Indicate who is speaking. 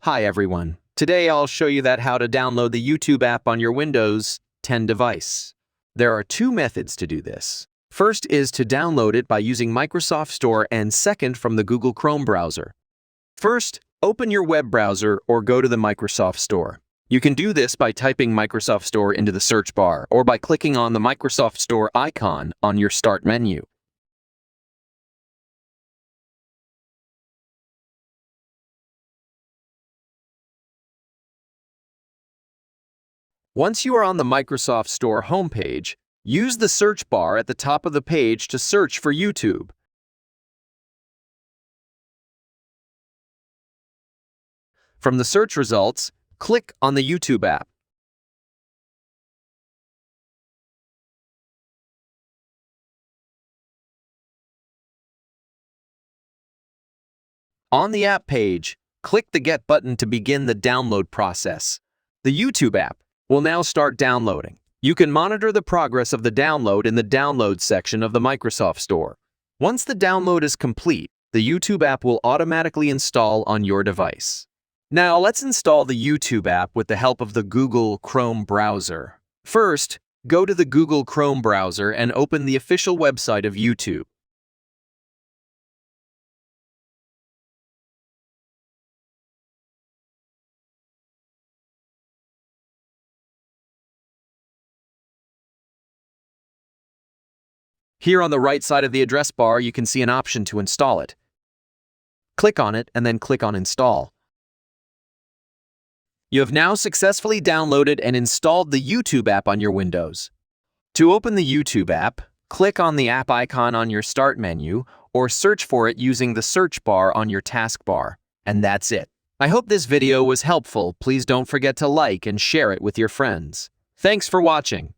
Speaker 1: Hi everyone. Today I'll show you how to download the YouTube app on your Windows 10 device. There are two methods to do this. First is to download it by using Microsoft Store, and second from the Google Chrome browser. First, open your web browser or go to the Microsoft Store. You can do this by typing Microsoft Store into the search bar or by clicking on the Microsoft Store icon on your Start menu. Once you are on the Microsoft Store homepage, use the search bar at the top of the page to search for YouTube. From the search results, click on the YouTube app. On the app page, click the Get button to begin the download process. The YouTube app will now start downloading. You can monitor the progress of the download in the Download section of the Microsoft Store. Once the download is complete, the YouTube app will automatically install on your device. Now let's install the YouTube app with the help of the Google Chrome browser. First, go to the Google Chrome browser and open the official website of YouTube. Here on the right side of the address bar, you can see an option to install it. Click on it and then click on Install. You have now successfully downloaded and installed the YouTube app on your Windows. To open the YouTube app, click on the app icon on your Start menu or search for it using the search bar on your taskbar. And that's it. I hope this video was helpful. Please don't forget to like and share it with your friends. Thanks for watching.